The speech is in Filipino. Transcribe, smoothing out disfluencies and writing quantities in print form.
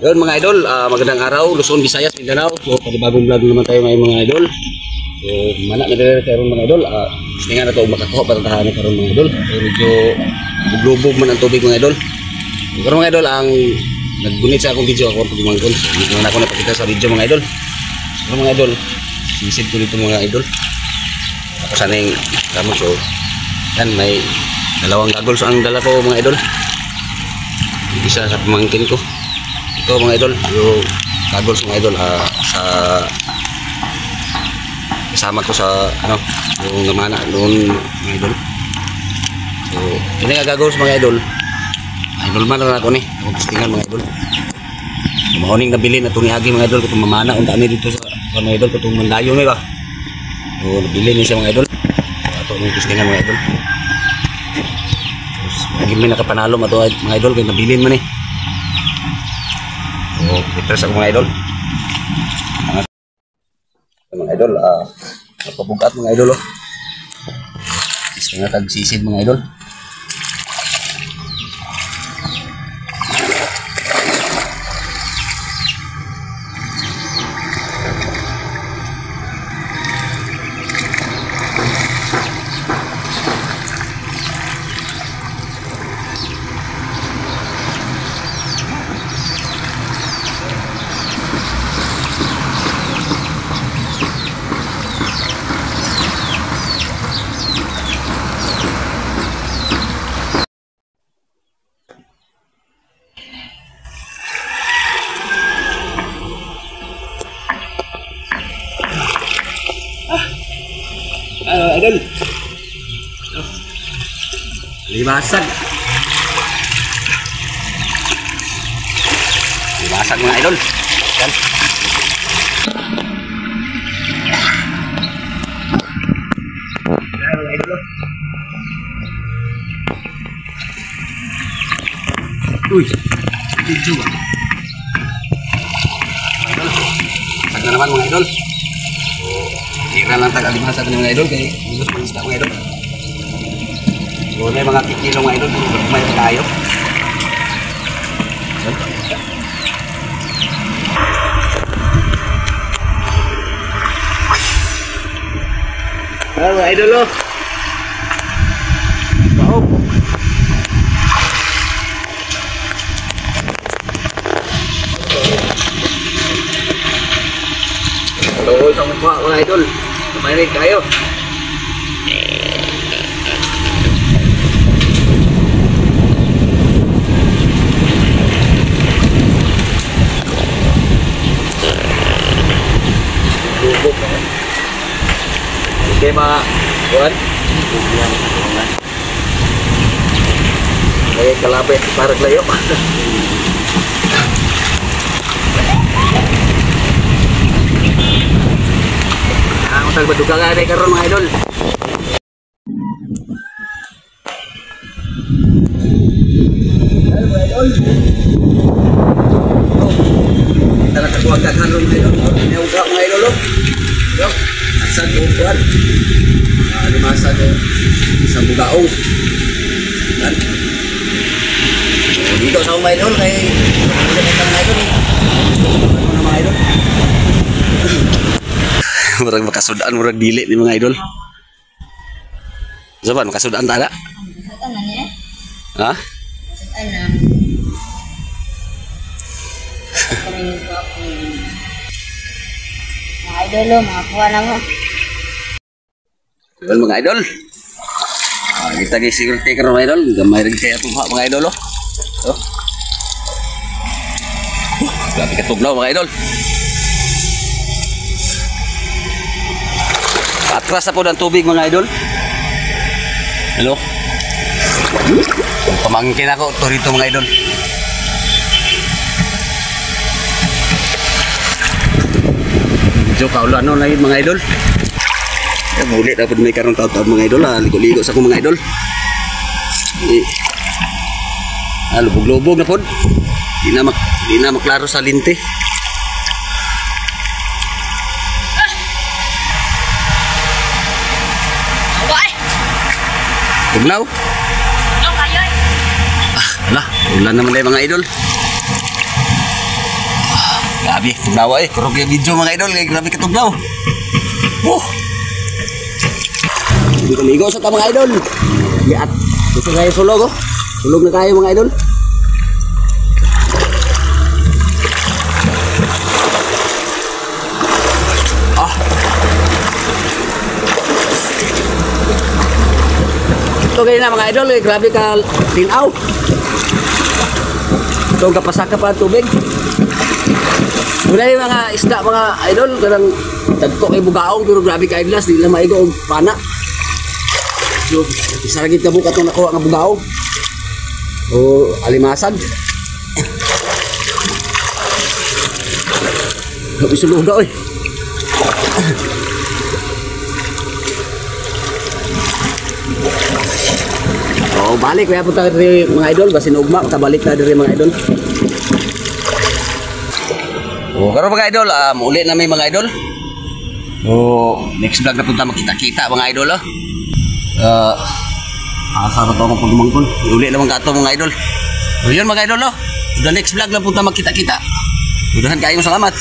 Yun mga idol, magandang araw, Luzon, Visayas, Mindanao. So, panibagong vlog naman tayo ngayon mga idol. So, mana na rin karon mga idol. Tingnan na ito makakuha para tahanan karon mga idol. So, medyo buglubog man ang tubig mga idol. So, karon mga idol, ang naggunit sa akong video ako mga idol. So, hindi naman ako napakita sa video mga idol. So, mga idol, sisid ko dito mga idol. Ako sana yung gamot. So, yan, may dalawang goggles ang dala ko mga idol. Isa sa pamangkin ko. Ito mga idol, yung goggles mga idol, kasama ko sa yung namana noon mga idol. So ini nga goggles mga idol, idol man na ako ni akong testingan mga idol. Mahuning nabili na ito ni Agi mga idol, kung mamana unta kami dito sa mga idol, kung mandayo ni ba. So nabili niya siya mga idol, ito yung testingan mga idol. Tapos lagi may nakapanalo mga idol, kaya nabilin man eh. So, ito sa mga idol. Mga idol, napabugat mga idol. Gusto nga tagsisid mga idol. Idol, limasag mga idol. Yan. Mga idol. Uy, video ba? Sag na naman mga idol. Kira lang tag-alimasag ng mga idol, kaya gusto pang isda mga idol. So may mga kikilo mga idol, may tayo. Mga idol oh. Baog. Hello, isang mukha mga idol. Kumain kayo. Lubog na. Okay mga kuwan. May kalapit para layo. Ang baduga nga rin karon mga idol. Hello mga idol. Kita na kakuwag ka karon mga idol. Nauga mga idol. Asad buwan. Limasad isang bugaong. Yan. Dito sa mga idol kay mga idol. Ano na mga idol? Murag makasudaan, murag dili ni mga idol. Saban, makasudaan tada? Makasudaan na niya. Ha? Makasudaan na. Mga idol, mga kuha na mo. Well, mga idol. Kita kay security karon mga idol. Gamay rin kaya tuha mga idol. Oh. Grabe ka tugnaw mga idol. Atras na po ng tubig mga idol. Hello. Pamangkin ako to rito mga idol. Medyo kaulan no lagi mga idol. Muli dapat may karong taon-taon mga idol. Ligo-ligo sa akong mga idol. Lubog-lubog na po. Di na maklaro sa linte. Tugnaw? Ano kayo? Ala, ulan naman tayo mga idol. Grabe, tugnaw eh. Kurog yung video mga idol. Grabe katugnaw. Hindi ko ligo sa ta mga idol. At gusto kayo sulog oh. Sulog na kayo mga idol. Ito ganyan na mga idol, grabe ka tinaw. Ito kapasaka pa tubig. Muna yung mga isda mga idol, karang tagto kay bugaong, pero grabe ka idlas, di lang maigo og pana. So, isa lagi ka buka itong nakuha nga bugaong. O alimasag. Isuluga oy. Oh, balik kaya punta diri mga idol, basin ugma makabalik na diri mga idol. Oh, karon mga idol, uli na may mga idol. Oh, next vlog na punta makita-kita mga idol oh. Asa ra to ang pagmangkon. Uli na mga ato mga idol. So yun mga idol oh. The next vlog na punta makita-kita. Udahan kayo salamat.